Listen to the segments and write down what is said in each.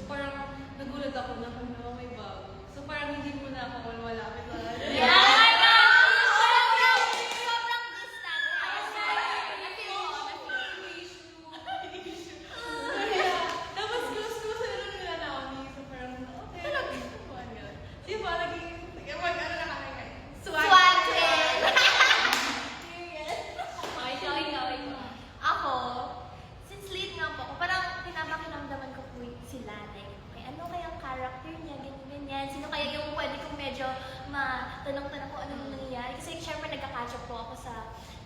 So parang nagulat ako na may bago. So parang hindi mo na ako malapit na. Sino kaya yung pwede kong medyo matanong-tanong kung anong nangyayari? Kasi syempre nagka-catch up po ako sa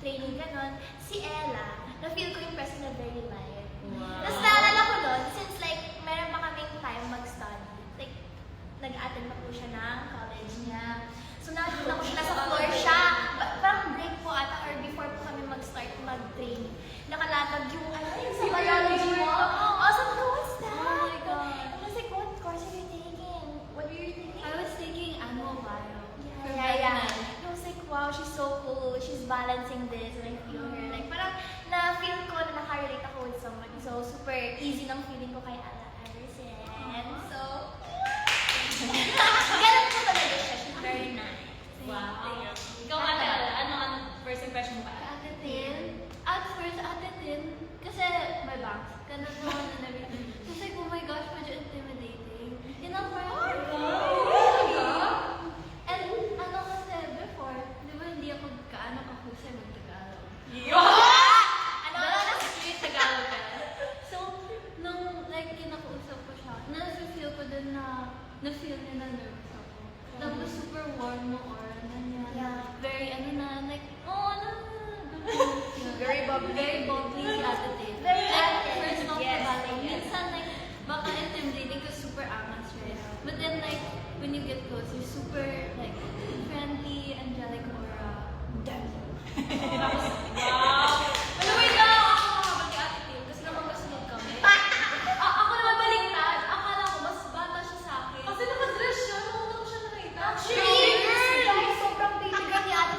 training ganon. Si Ella, na-feel ko yung presence na very light. Wow. Tapos naalala ko nun, since like meron pa kaming time mag-study, like nag-attend pa po siya ng college niya. So nakikita ko siya, nasa floor siya. Parang break po ata or before po kami mag-start mag-training. Nakalatag yung yung sa biology mo. Oh, sabi ko, what's that? Oh my God. I was like, what course are you taking? What were you taking? I was taking animal bio. Yeah. I was like, wow, she's so cool. She's balancing this and I feel her. Like, parang na-feel ko na nakarelate ako with somebody. So, super easy ng feeling ko kay Ella ever since. So, ganun po talaga siya. She's very nice. Wow. Ikaw, Ate Ella, ano first impression mo ba? Ate Tin, at first, Ate Tin, kasi my box, ganun mo and everything. Kasi, oh my gosh, medyo intimidating. Yun ang And ano kasi before, di ba hindi ako kaano kahusay mag-Tagalog? Ano na street Tagalog ka? So, nung like kinakausap ko siya, na-feel ko din na na-feel niya na nervous ako. Tapos super warm mo aura na niya. Yeah. Very like, oh, ano. Very bubbly. Very bubbly si Ate Tin. Very Like, active. first month Yes. na bata. Minsan like, baka intimidating kasi super angas siya. But then like, when you get close, you're super like, friendly, angelic aura. Tapos, wow! Pero wait lang, ako makakabal kay Ate Tim kasi naman kasunod kami. Ako naman baliktad. Akala ko mas bata siya sa akin. Kasi nakadress siya, nauna ko siya nakita. Actually, guys, sobrang baby girl ni Ate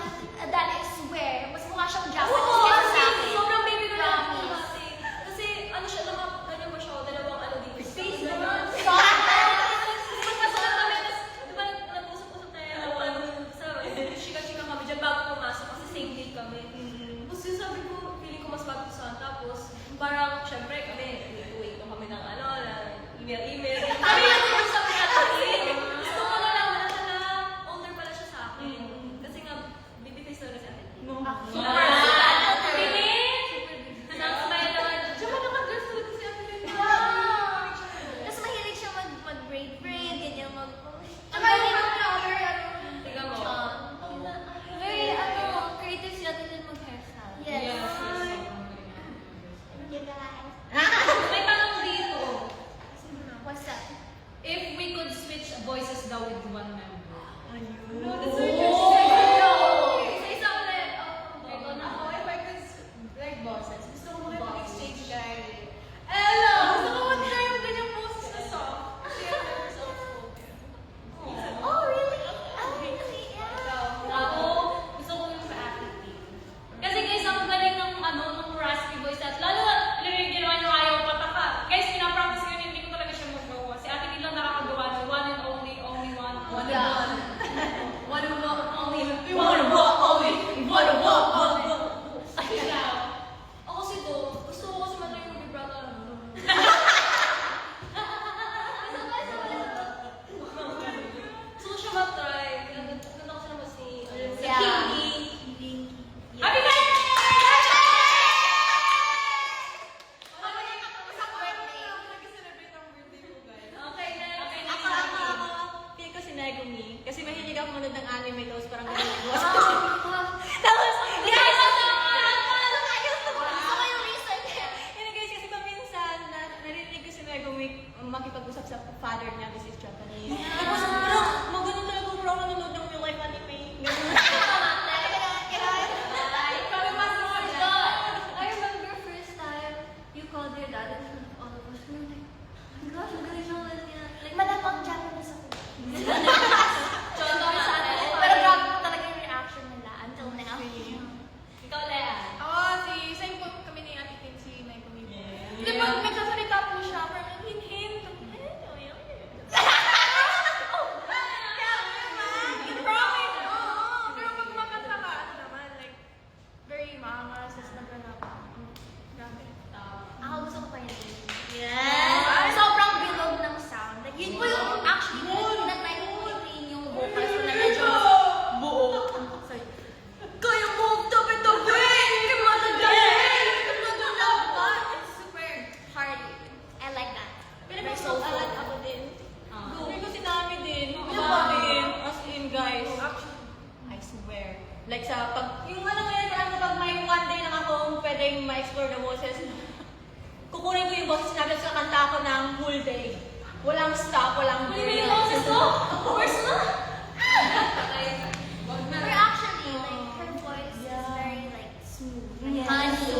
That I swear. Mas mukha siyang Japanese Oo, kaysa kasi sa akin. sobrang baby girl ako Promise. dati. Kasi ano siya, ganyan pa siya, dalawang ano dito. Face ganyan. naman. Diba kasunod kami, tapos diba nag-usap-usap tayo, sa chika-chika kami dyan bago pumasok kasi same date kami. Tapos yun sabi ko, feeling ko mas bago sa tapos parang, syempre kami, wait ko kami ng ano, email. Kami yung nag-usap ni Ate Tim. Gusto ko na lang na older pala siya sa akin. Kasi nga, baby face talaga si Ate Tim. Tsaka nakadress talaga si Ate Tin. Tapos mahilig siya mag-braid, ganyan mag... Tsaka yung color, Tingnan mo. Very creative si Ate Tin mag-hairstyle. Yes. May tanong dito. What's up? If we could switch voices daw with one member. No, that's so Isa ulit. Ako, if I could, like bosses, gusto ko makipag-exchange kay Ella! Gusto ko mag-try yung ganyang boses na soft. Kasi I'm never soft-spoken. Oh, really? Oh, really? Yeah. Ako, gusto ko yung sa attitude. Kasi guys, ang galing ng nung raspy voice at lalo na ginawa nyo ayaw pataka. Guys, pinapractice ko yun, hindi ko talaga siya magawa. Si Ate Tin lang nakakagawa ng one and only one. Yeah. One and only. We wanna walk only! We wanna walk only! Ako kasi gusto ko kasi matry yung vibrato lang. Gusto ko siya matry. Ganda ko siya naman si Yeah. Kingy. Happy birthday! Nag-celebrate ang birthday ko, guys. Okay, next. Ako, feel ko si Megumi. Kasi mahilig ako manood ng anime, tapos parang ganun yung boss ko. Tapos, guys, Gusto ko yung reason niya. yun guys, kasi paminsan, narinig ko si Megumi makipag-usap sa father niya, this is Japanese. Tapos, parang, maganon talaga kung parang nanonood ng real life anime. Ganun. I remember first time you called your dad in front of all of us. We were like, oh my gosh, ang galing naman niya. Like, Malamang Japanese ako. Chondo ka sa atin. Pero grabe po talaga yung reaction nila until now. Ikaw, Lea. Ako, same po kami ni Ate Tin, si Naikomi po. Di ba, nagsasalita po siya, parang hin-hin. na boses. Kukunin ko yung boses namin sa kanta ko ng whole day. Walang stop, walang Kunin mo yung boses ko! Worse na! Pero actually, like, her voice is very, like, smooth. Like, honey.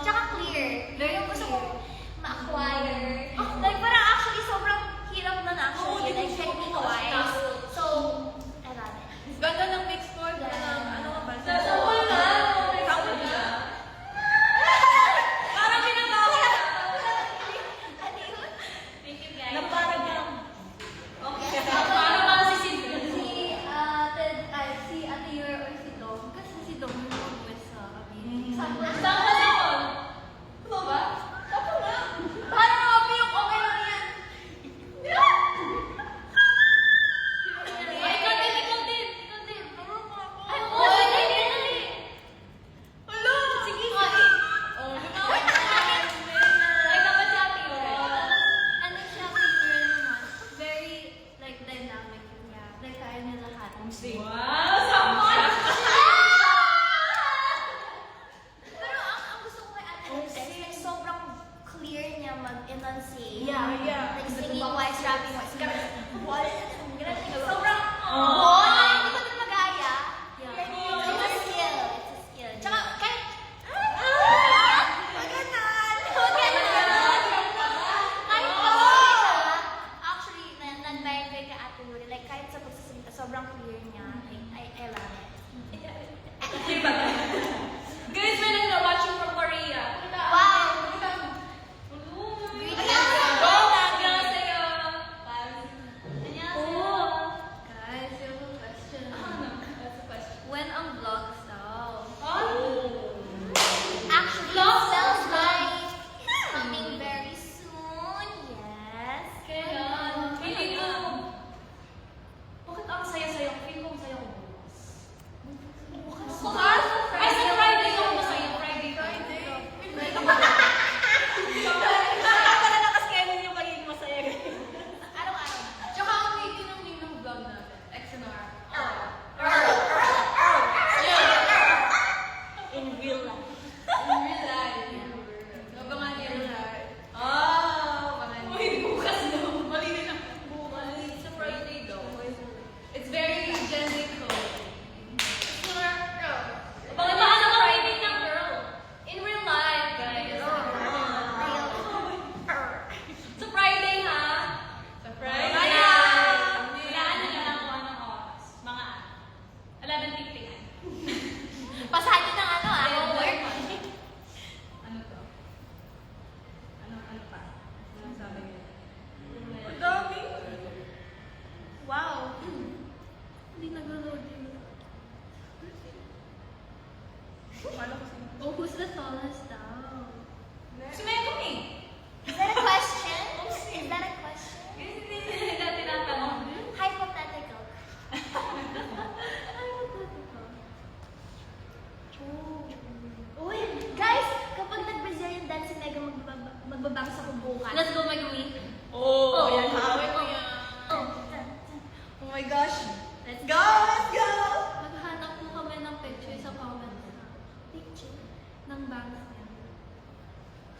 Tsaka clear. Very gusto kong ma-acquire. Like, parang actually, sobrang hirap nun actually. Like, technique-wise. So, I love it. Ganda ng mix ko. Ano ka ba? Sample na! Sample na! Parang binabawa na! Ano yun? Thank you guys. Na parang yung... Okay. Parang mga si Cynthia. Si Ate Yor or si Dom. Kasi si Dom yung mag-west sa amin. Sample. Sample. Ano ba? Tapos na. Parang okay yung okay lang yan. Ay, ikaw din, ikaw din. Ikaw din. Ay, Oh, dali, dali. Hello! Sige, Oh, sige. lumawag Ay, dapat si Ate Yor. Ano siya, si Yor naman, very, like, dynamic niya. Like, kaya niya lahat. Wow, sample. Pero ang gusto ko kay Ate Alex, like, sobrang clear niya mag-enunciate. Yeah. Like, singing-wise, rapping-wise. Sobrang Oh. hindi ko din magaya. Yeah. It's a skill. It's a skill. Tsaka, kahit... Maganan! Kahit actually, na-admire ko kay Ate Luri. Like, kahit sa pagsasalita, sobrang clear niya. Like, I love it. Guys, may nag-watching from Korea. Wow! Guys, you have a question. When ang vlogs daw? Actually, Cells Life is coming very soon. Yes. Feeling ko, bakit ang saya-saya ko? Feeling ko ang saya ko bukas. Bukas? Ay, sa Friday ako masaya. Friday. Para nakaschedule yung pagiging masaya. Araw-araw. Tsaka ang waiting ng name ng vlog natin. XNR. In real life. In real life. Abangan niyo real life. Abangan niyo. Uy, bukas daw. Mali din ang Bukas. Sa Friday daw. It's very generic ko. Bakit ba sa Friday ng girl? In real life, guys. Sa Friday, ha? Sa Friday. Kailangan nyo lang kung anong oras. Mga 11:59. Pasahan niyo ng homework. Ano to? Ano pa? Ano sabi niyo? Ang dami. Wow. Hindi nag-load yun. Paano ko sino? Oh, who's the tallest daw? Si Megong eh. Is that a question? Is that a question? Hindi nila tinatanong. Hypothetical. Ay, magkakita. Uy, guys, kapag nag-Brazilian dance si Mega magbabangs ako bukas. Let's go, Megumi. Oh, yan. Hawin mo yan. Oh my gosh. Let's Go! Let's go! Maghanap po kami ng picture sa comments. Picture. Ng bangs niya.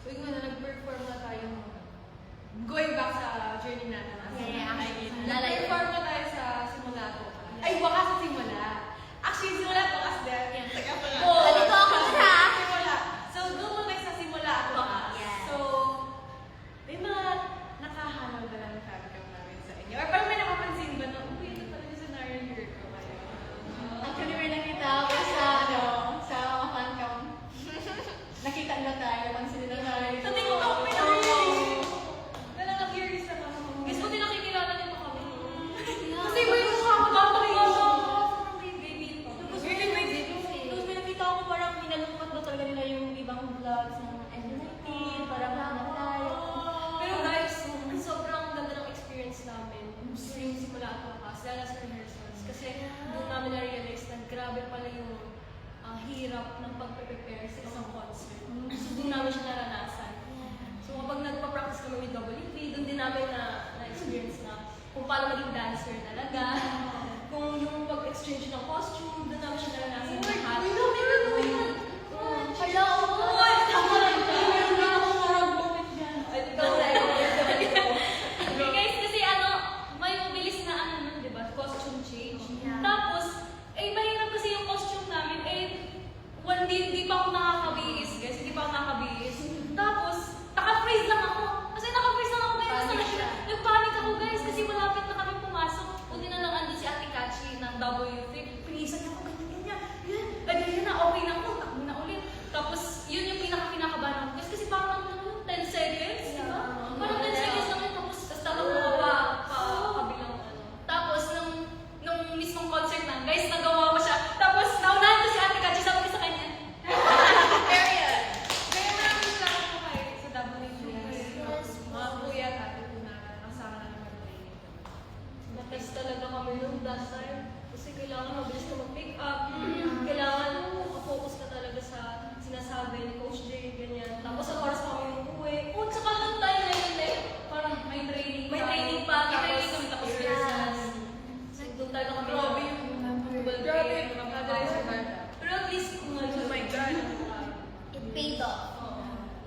So, yun na, nag-perform na tayo. Going back sa journey natin. Yeah. Nag-perform na tayo sa simula ko. Ay, wakas sa simula. Actually, simula ko as din. Teka pala. Halito ako dun, ha? Simula. So, doon mo sa simula ako. Yes. So, may mga nakahanap ba ng cam namin sa inyo? Or parang may napapansin ba na, uy, ito pala yung scenario year ko kayo. Actually, may nakita ako sa, sa fan cam. Nakita na tayo, napansin nila tayo. Sa TikTok, may nakikita. Curious na ako. Guys, buti nakikilala niyo pa kami. Kasi mo yung mukha ko daw Baby. Tapos may nakita ako parang pinalungkot na talaga nila yung ibang vlogs ng M19, parang hanap tayo. Pero guys, sobrang ganda ng experience namin. Simula at wakas, lalo sa rehearsals. Kasi doon namin na-realize na grabe pala yung hirap ng pag-prepare sa isang concert. So doon namin siya naranasan.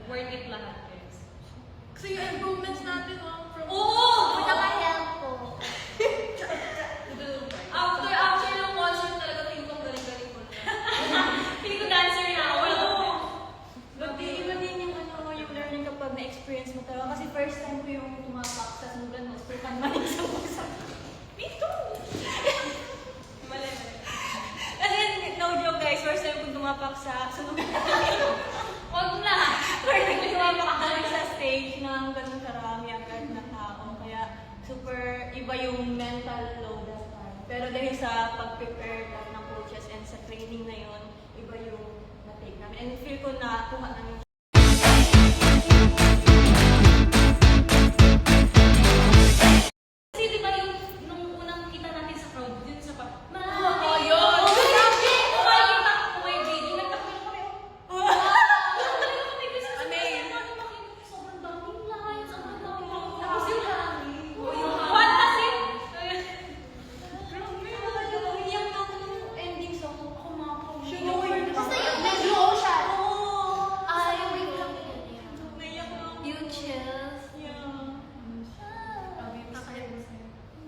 worth it lahat, guys. Kasi yung improvements natin, from... Oo! Naka-help po. After ng concert talaga, feeling ko galing-galing ko na. Feeling ko dancer na ako. But iba din yung yung learning kapag na-experience mo talaga. Kasi first time ko yung tumapak sa sunugan mo, stripan man yung sa pusa. Me too! Mali. Kasi no joke guys, first time ko tumapak sa sunugan. Huwag na! First time ko tumapak kami sa stage ng ganun karami agad na tao. Kaya super iba yung mental load that time. Pero dahil sa pag-prepare lang ng coaches and sa training na yun, iba yung na-take namin. And feel ko na kuha namin. Kasi di ba yung nung unang kita natin sa crowd, yun sa pa... Oo, yun! Grabe! Kumakita ko may video, nagtakbo kami. Sobrang daming lines, sobrang daming lines. Tapos yung what kasi? Umiyak na ako nung ending song. Ako mga Basta yung nag-glow siya. Oo! Ay, wait lang yun. Naiyak na ako. Yung chills. Yeah.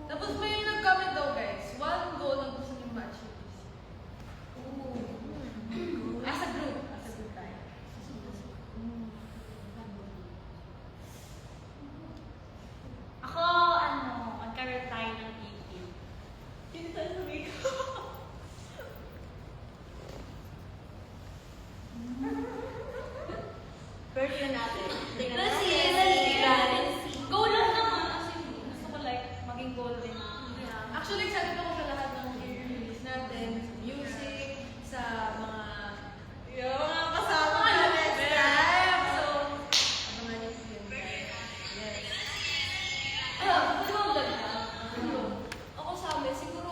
Tapos may nag-comment daw, guys. One goal ang gusto niyong ma-achieve. As a group. As a group tayo. Ako, magkaroon tayo ng EP. Hindi tayo sabi ko. Pero yun natin. Tingnan Let's see, natin. let's see. Tingnan. Goal lang naman kasi gusto ko like maging goal din. Actually, excited ako sa lahat ng i-release natin. Sa music, sa mga... Yung mga kasama natin next time. So, abangan niyo po yun, guys. Yes. Gusto mo dagdag? Ako sabi, siguro,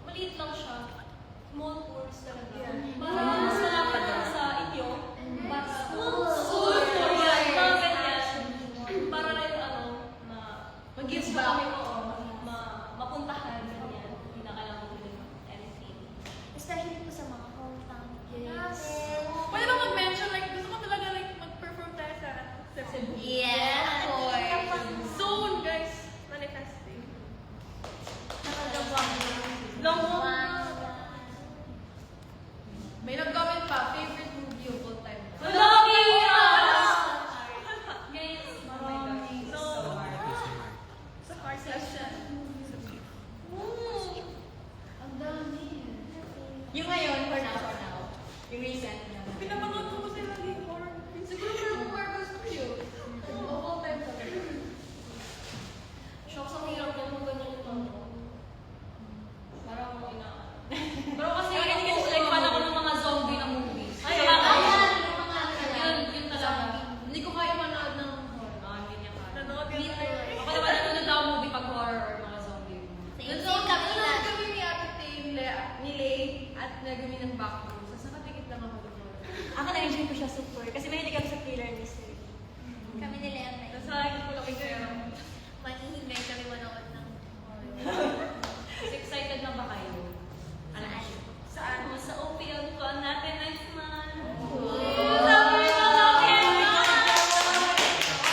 maliit lang siya. Small course talaga. Yeah. Para mas malapit lang sa inyo. School. School tour yan. Mga ganyan. Para rin, Mag-give gusto back. kami, mapuntahan, ganyan. Hindi na kailangan ko din anything. Especially po sa mga hometown Yes. natin. Pwede ba mag-mention, like, gusto ko talaga, like, mag-perform tayo sa Cebu. Yeah, boy. Soon, guys. Manifesting. Long May nag-comment pa, favorite movie of all time. Lagi! Guys, Marami. So hard. Sa car section. ang dami. Yung ngayon, for now. Yung recent na. Pinapanood ko kasi lagi horror. Siguro for Marvel's Studio. Of all time talaga. Shocks ang hirap niya kung ganyan yung tono. Parang ako Pero kasi like fan ako ng mga zombie na movies. Ay, Saka- Ayan, Yun talaga. Hindi ko kaya manood ng horror. Hindi niya kaya. Nanood Me yun. too. Ako naman nanonood ako movie pag horror or mga zombie. Nanood kami ni Ate Tay, ni Lay, at nagawin ng backroom. So, nakatikit lang ako doon. Ako na-enjoy ko siya super. Kasi mahilig ako sa thriller mystery. Kami nila yan. Tapos lagi ko lang pera. Manihingay kami manood ng Excited na ba kayo? Alam Saan? niyo? Saan? Sa OPL ko natin next month.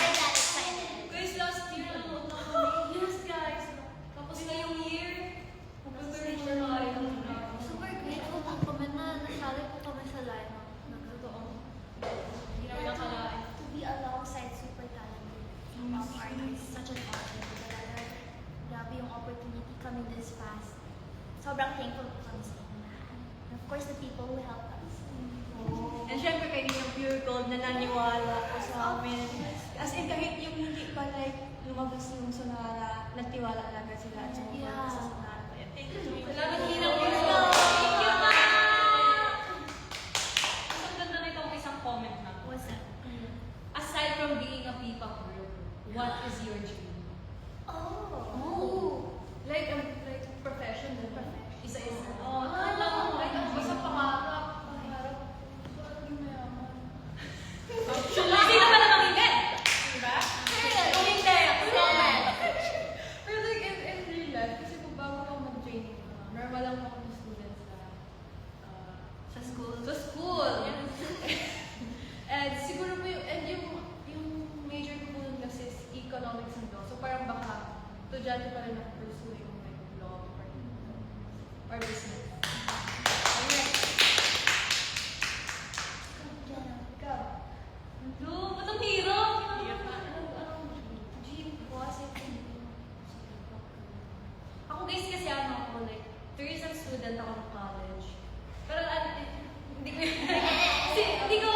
Guys, last year nanood na kami. Yes, guys. Tapos ngayong year, mag-prepare na tayo. Super grateful po kami na nasali po kami sa lineup. Totoo. Hindi namin nakalain. To be alongside super talented artists, such an honor. Grabe yung opportunity coming this fast. Sobrang thankful po kami sa inyo. And of course, the people who helped us. And syempre kayo yung pure gold na naniwala ko sa amin. As in kahit yung hindi pa like lumabas yung Sonara, nagtiwala agad sila at sumuport sa Sonara. Kaya thank you. Salamat Ninang Bruno. Thank you, ma! Ang ganda na itong isang comment na. What's that? Aside from being a P-pop group, what is your dream? Oh. Like profession. Isa-isa. Oh, Akala ko, like, basta pangarap. Pangarap. Gusto ko maging mayaman. Sino pa naman hindi? Diba? Kung hindi, Pero like, in real life, kasi kung bago ako mag-training, normal lang ako ng student sa Sa school. school. And siguro po yung estudyante pa rin ako pursuing like law or business. Lo, ba't ang hirap? Dream ko kasi Ako guys kasi ano ako, like, tourism student ako ng college. Pero hindi ko hindi ko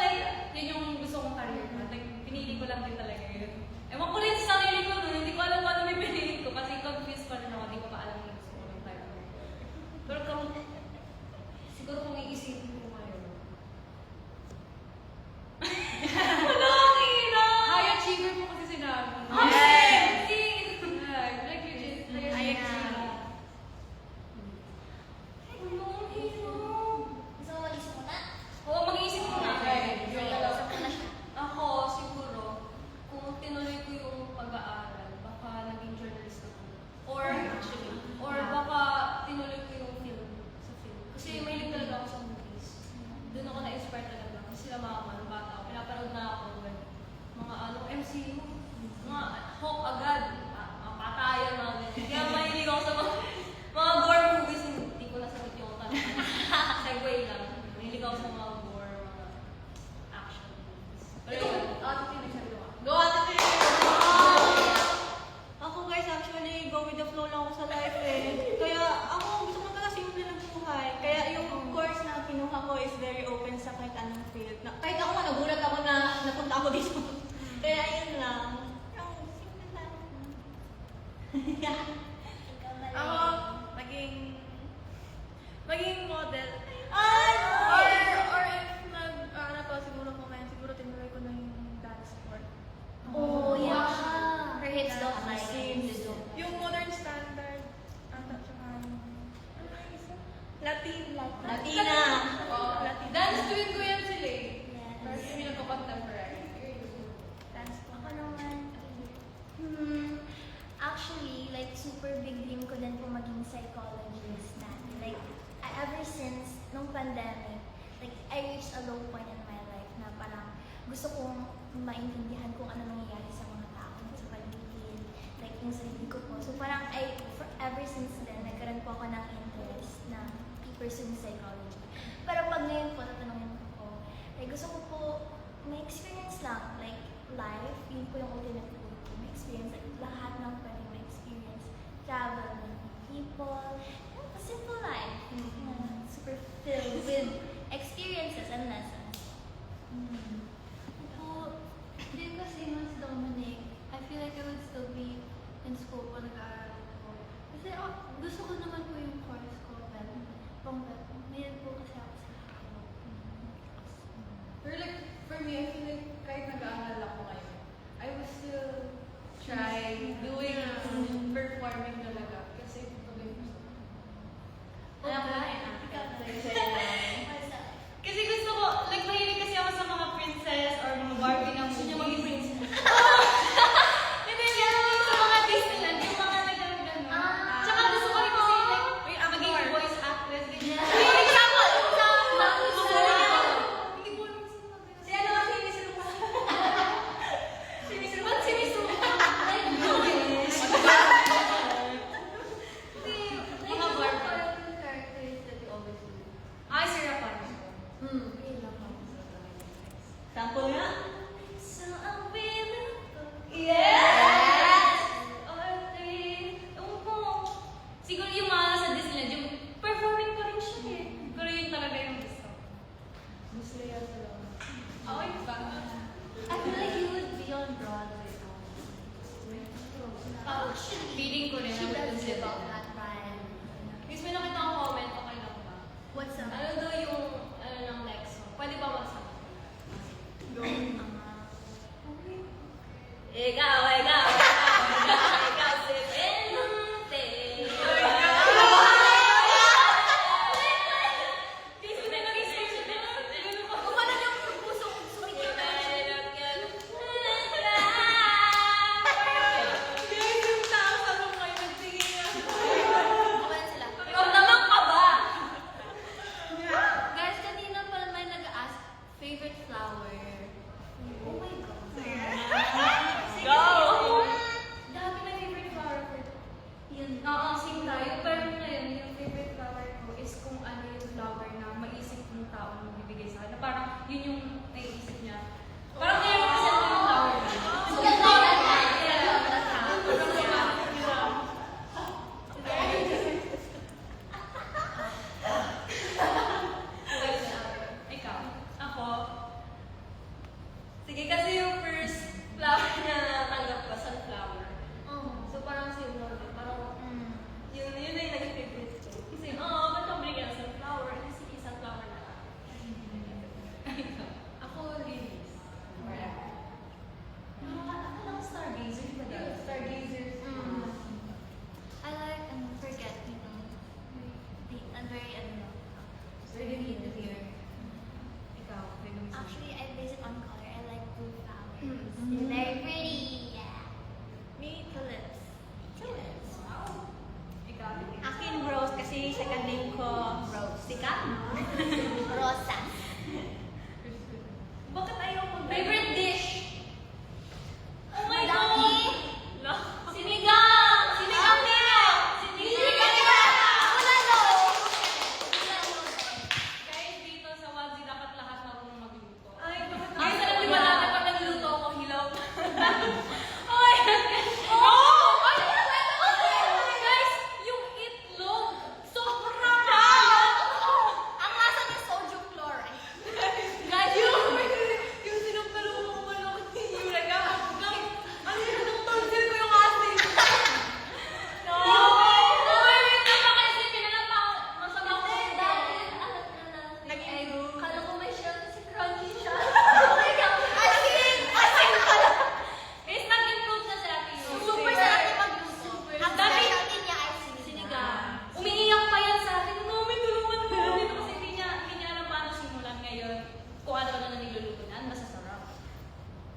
like, yun yung gusto kong career ko. Like, pinili ko lang din talaga yun. Ewan ko rin sa sarili ko nun, hindi ko alam kung ano may pinili ko kasi confused pa rin ako, hindi ko pa alam yung gusto ko ng type. Pero siguro kung iisipin ko ngayon. Wala, ang hirap! High achiever mo kasi sinabi. Yes! Like legit, like high achiever. Wala, ang hirap! gusto mo mag-isip mo na? Oo, mag-iisip ko na. Okay, Sige, go. usap mo na siya. Ako, siguro, kung tinuloy ko yung pag-aaral, baka naging journalist ako. Or baka tinuloy ko yung film, sa film. Kasi mahilig talaga ako sa movies. Doon ako na-inspire talaga. Kasi sila mama, nung bata ako, pinapanood na ako with mga MCU, mga Hawk agad, mga patayan, mga ganyan. Kaya mahilig ako sa mga gore movies, hindi ko nasagot yung tanong. Segue lang. Mahilig ako sa mga gore, mga action movies. Pero Ito, yun, ate Tin, nagsabi ko. Go, ate Tin! Ako guys, actually, go with the flow lang ako sa life eh. Kaya ako, gusto ko talaga simple lang buhay. Kaya yung course na kinuha ko is very open sa kahit anong field. Kahit ako nga, nagulat ako na napunta ako dito. Kaya yun lang. Yung simple lang. Ikaw na Ako, rin. maging model. Ay! Or if ano to, siguro ko ngayon, siguro tinuloy ko na yung dance sport. Oh, yeah. Her hips don't lie. Yung modern standard, ata, tsaka ano yung isa? Latin. Latina. Latin. Dance twin ko yan sila eh. Yes. Pero yung ako contemporary. Dance ko. Ako naman, actually, like, super big dream ko din po maging psychologist na. Like, ever since nung pandemic, like, I reached a low point in my life na parang gusto kong maintindihan kung ano nangyayari sa mga tao sa paligid, like, yung sarili ko po. So, parang ever since then, nagkaroon po ako ng interest na pursuing psychology. Pero pag ngayon po, tatanungin ko po, like, gusto ko po may experience lang, like, life, yun po yung ultimate goal ko. May experience, like, lahat ng pwede may experience. Travel, meet people, a simple life. Na super filled with experiences and lessons. Ako, din kasi mas Dominic, I feel like I would still be in school kung nag-aaral ako. Kasi gusto ko naman po yung course ko, but mayroon po kasi ako sa Pero like, for me, I feel like kahit nag-aaral ako ngayon, I will still try doing performing talaga. Kasi ito ba yung gusto ko. Alam ko na yun. What's up? Kasi gusto ko, like, mahilig kasi ako sa mga princess or mga Barbie na gusto niya maging princess. Hindi, meron sa mga Disneyland, yung mga nagagano. Tsaka gusto ko rin kasi, like, maging voice actress. Ganyan. Example! Hindi ko alam sa mga ganun. Si ano, si Miss Luma. Si Miss Ba't si Miss Luma? Like, Hindi, mga Barbie. characters that you always do. Ay, si Rapunzel. Sample nga. So I'm willing to Yes! or three. Ewan ko. Siguro yung mga sa Disneyland, yung performing pa rin siya eh. Siguro yun talaga yung gusto. Gusto niya sa lang. Okay ba? I feel like you would be on Broadway. Feeling ko rin. She I would does consider live out that. that vibe. Guys, may nakita akong comment, okay lang ba? What's up? Ano daw yung, ano ng next song? Pwede ba magsabi? Ikaw, ikaw, ikaw, si Pente. Guys, hindi nag-isip siya din. Ganun ko. Kung ano yung puso kong sumikip na Guys, yung tao sa room ngayon, nagtingin niya. Kumain sila. Ramdaman ka ba? Guys, kanina pa may nag-ask favorite flower. Oh my God. Go! kasi yung first flower na natanggap ko, sunflower. Oh. So parang sinunod, parang yun na yung nag-favorite ko. Kasi, ba't ang bigyan ng sunflower? Kasi sunflower na lang. Ako, lilies. Akala ko stargazer, di ba daw? Stargazers. I like forget, you know. Very Very hit of your. Ikaw, may gumising. Actually, I base it on color. I like blue flowers. They're very pretty. Yeah. Me, tulips. Wow. Ikaw, Akin Rose kasi second name ko Rose. Ika? Rosa. bakit ayaw mo? Favorite dish? Oh my Dami. God! Sinigang! Sinigang nila! Sinigang! Ulalo! Guys, dito sa Wanzi, dapat lahat marunong magluto. Ay, bakit Guys, alam niyo ba natin pag nagluluto ako, hilaw? Ay! Oh! Guys, yung itlog, sobrang halong! Ang lasa niya sodium chloride. Guys, yung sinumpalo mo kumalok ni Yureka, ano yun, yung tonsil ko yung asin. No! Wait lang, baka isipin na lang pa, masama ko. Nag-improve. Kala ko may shell kasi crunchy siya. Oh my God! Asin! Asin pala! Guys, nag-improve na si Ate Yur. Super sarap na magluto. Ang Dami. specialty niya ay sinigang. Sinigang. Umiiyak pa yan sa akin. Mami, tulungan mo kami. Kasi hindi niya alam paano simulan ngayon. Kung ano na niluluto niyan, masasarap.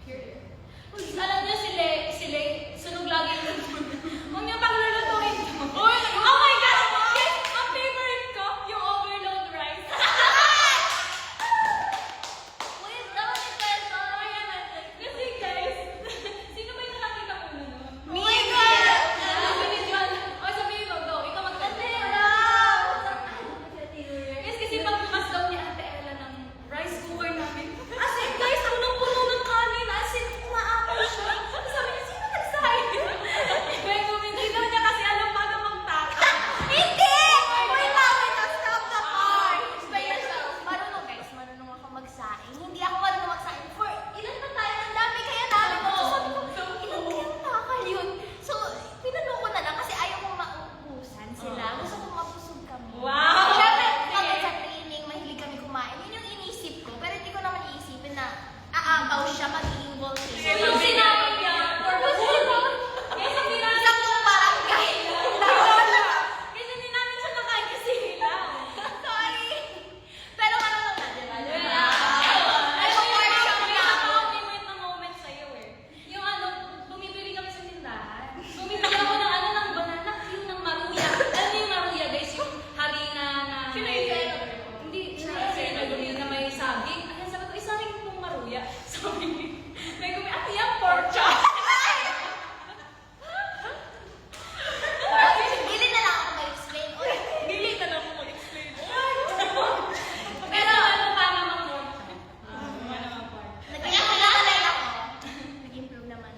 Period. Alam niyo, sila, sunog lagi yung luto. Huwag niyo pang lulutuin to. Oh my gosh! Guys, ang favorite ko, yung overload rice. Wait, dapat ito. Kasi guys, sino ba yung nakakita ko nun? Me, girl! Binidyoan. O, sabihin mo, go. Ikaw magkante. Yes, kasi pagbukas daw ni Ate Ella ng rice cooker namin. As in, guys, punong-puno ng kanin. As in, umaapaw siya. Sabi niya, sino nagsahin? May bumili daw niya kasi alam paano magtaka. Hindi! Wait lang, stop the car! By yourself. Marunong guys, marunong ako magsaing. Hindi ako marunong magsaing. For ilan pa tayo? Ang dami kaya namin. So sabi ko, ilan kaya takal yun? So, pinanong ko na lang kasi ayaw kong mauubusan sila. Gusto kong mabusog kami. Wow! Siyempre, Sige. kapag sa training, mahilig kami kumain. Yun yung inisip ko. Pero hindi ko naman iisipin na aabaw siya, magiging voltage. Sige, yung sinabi niya, purpose Guys, hindi namin Isang kong barangay. Kasi hindi namin siya nakain kasi hilaw. Sorry. Pero marunong na, di ba? Ay, Ay, may workshop na ako. nakaka-motivate na moment sa'yo eh. Yung ano, bumibili kami sa tindahan. Bumibili ako ng ano, ng banana cue ng maruya. Alam niyo yung maruya guys, yung harina na Sino may... yung Hindi, siya na gumi na may saging. Ayan, sabi ko, isa rin pong maruya. Sabi niya, may gumi, ate yan, pork chop. Gili na lang ako mag-explain. Uy, Dili ka na mo mag-explain. Pero ano pa naman mo? nag-improve ako. Nag-improve naman.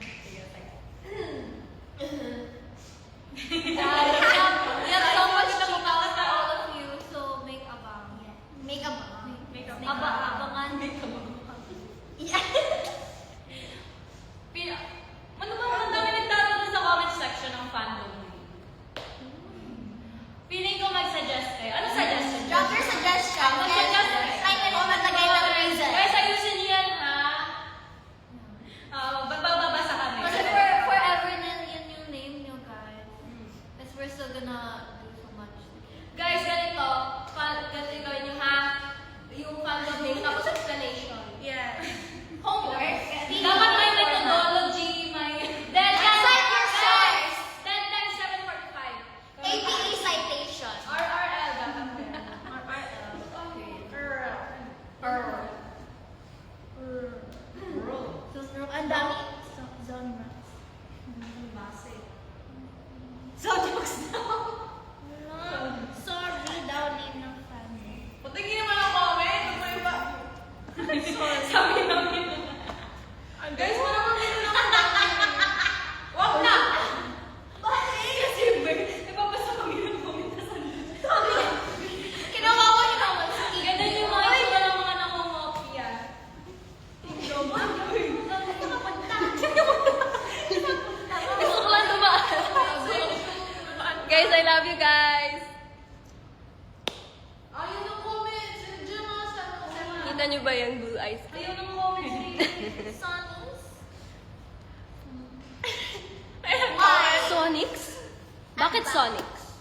We have so much to talk about all of you, so make abang. Make up. Abangan. Yeah. Ano ba ang dami nagtatanong sa comment section ng fandom mo? Feeling ko mag-suggest kayo. Ano suggestion? Drop your suggestion. Mag-suggest kayo. Time and maglagay ng reason. Guys, ayusin niyo yan, ha? Babasa kami. Kasi forever na yun yung name nyo, guys. Because we're still gonna do so much. Guys, ganito. Ganito gawin nyo, ha? Yung fandom name, tapos explanation. Yes. Homework. Dapat may methodology, may... Cite yourself. 10 times 745. APA citation. RRL dapat yan. Ang dami. Genre. So, jokes na. Sorry daw name ng family. Patingin naman ang comment. Ano ba iba? Sabi namin. Guys, wala kang dito naman. Wag na! Bakit? Kasi, nababasa kami ng comment na sa Kinawawa niyo naman. Ganun yung mga itsura ng mga nangongopia. Guys, I love you guys. Ayun ang comments. Nandiyan nga sa Kita niyo ba yung blue eyes? Ayun ang comments. Sonnies. Sonics? Bakit Sonics?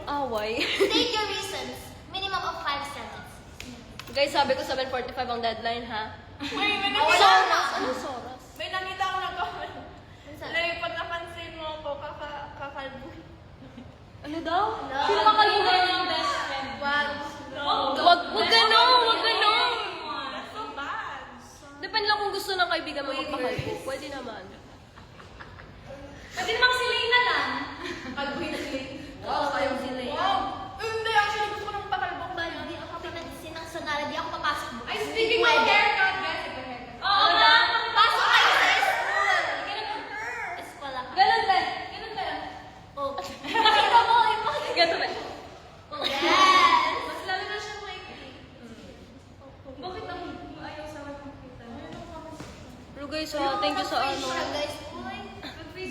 Why? State your reasons. Minimum of 5 sentences. Guys, sabi ko 7:45 ang deadline, ha? Soras. Ano Soras? May nakita ko ng comment. Like, pag napansin mo ako, kakalbo. Ano daw? Sino makalimutan yung best friend? Wag ganon, wag ganon. That's so bad. Depende lang kung gusto ng kaibigan mo magpakalbo. Pwede naman. Pwede namang si Lane na lang. Kalbuhin sila. Oo, kayong sila. Wow! Hindi, actually gusto ko ng pakalbong tayo. Hindi ako pinagsin ng sonara. Di ako papasok mo. Ay, speaking of haircut, guys, ito haircut. Oo nga. Pasok kayo sa school. Eskwela ka. Ganun ba? Ganun ba? Oh. Pakita mo. Ganun ba? Yes. Mas lalo na siyang maikli. Bakit ang ayaw sa akin makita? Pero guys, thank you sa ano. Guys, uy.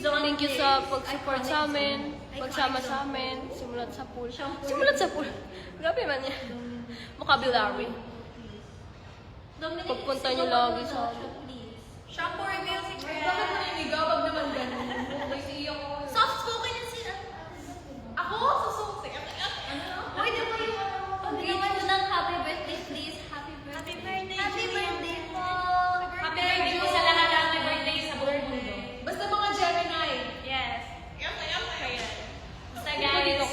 Thank you sa pag-support sa amin, pagsama sa amin, simulat sa pool. Simulat sa pool. Grabe man yan. Vocabulary. Pagpunta niyo lagi sa Shampoo reveal si Ken. Bakit naninigaw? Wag naman ganun. May siya ko. Soft spoken yan sila. Ako? Susuksi. Ano? Pwede mo yung pag-iwan mo ng happy birthday, please. Happy birthday. Happy birthday po. Happy birthday po sa lahat ng birthday sa buong mundo. Basta mga Gemini. Yes. Kaya. Basta guys,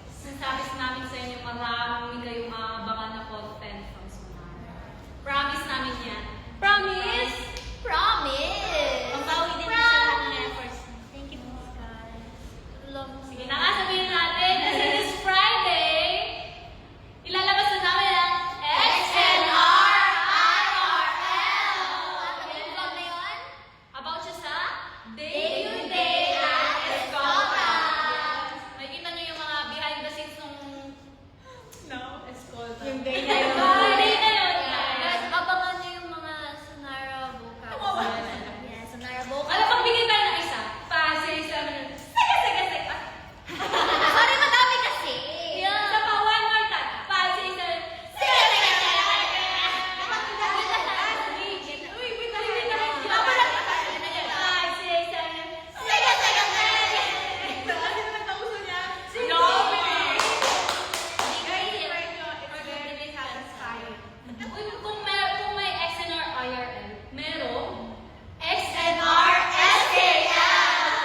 sinasabi namin sa inyo marami kayong maabangan na content from Sonara. Promise namin yan. Promise! Promise. Mabawi din po sa lahat ng efforts. Thank you, guys. Love you. Sige na nga, sabihin natin, kasi this Friday, ilalabas na namin ang XNR IRL. Ano yung vlog na yun? About siya sa Day to Day at Escolta. Makikita niyo yung mga behind the scenes nung Escolta. yung day na yun. Day na yun, Guys, guys. abangan niyo yung mga Sonara vocab. Yes, Sonara vocab. Alam, pagbigay tayo ng isa. Sige. Sorry, madami kasi. Isa pa, one more time. Sige. Uy, wait lang. Ano na kauso niya? Uy, kung may XNR IRL, merong XNR SKL.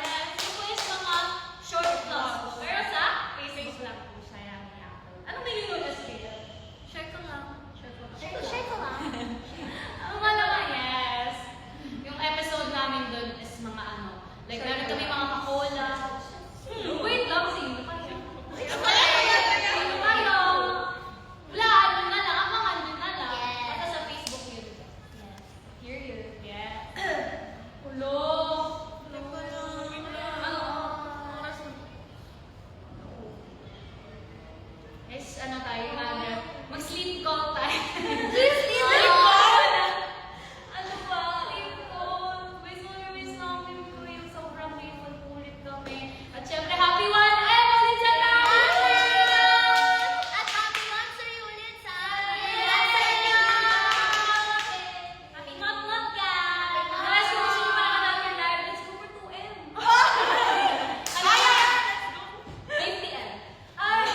Ito po is mga short vlogs po. Pero sa Facebook lang po siya yung i-upload. Anong meaning nun SKL? Share ko lang. Share ko lang. Ang malaman, yes. Yung episode namin doon is mga like meron kami mga kakola. Wait lang, sino pa yun? Sino kayo? Wala, ano na lang, abangan nyo na lang. Yes. Basta sa Facebook yun. Yes. Yeah. Ulo. Ano? Guys, ano tayo, mag-sleep call tayo. Sleep call! Ano ba? Sleep call. Miss namin ko yung sobrang grateful po ulit kami. At syempre, happy 1M ulit sa At happy monthsary ulit sa amin. Happy month ka! Guys, kung gusto nyo pa naman natin live, let's go for 2M. Ay! 50M. Ay!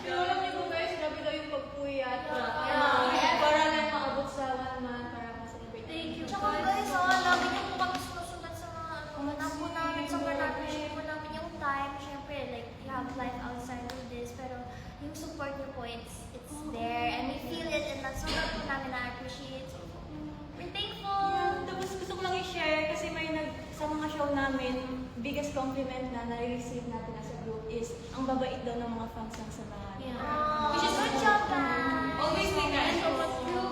Alam niyo guys, grabe daw yung pagpuyat. Yeah. Para lang maabot sa 1 month para ma-celebrate. Thank you, Tsaka guys, lagi niyo po kami sinusundan sa mga manap po namin. Sobrang appreciate po namin yung time. Siyempre, like, you have life outside of this. Pero yung support niyo po, it's there. And we feel it. And that's sobrang po namin na-appreciate. So, we're thankful. Tapos gusto ko lang i-share kasi may sa mga show namin, biggest compliment na na-receive natin as a group is ang babait daw ng mga fans ng Samahan. Which is good job, guys. Always stay kind.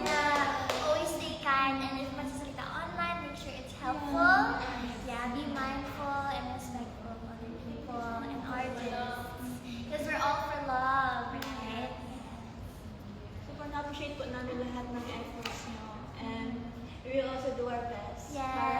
Yeah, always stay kind. And if magsasalita online, make sure it's helpful. Yeah, be mindful and respectful of other people and artists. Because we're all for love, right? Super na-appreciate po namin lahat ng efforts nyo. And we will also do our best. Yes.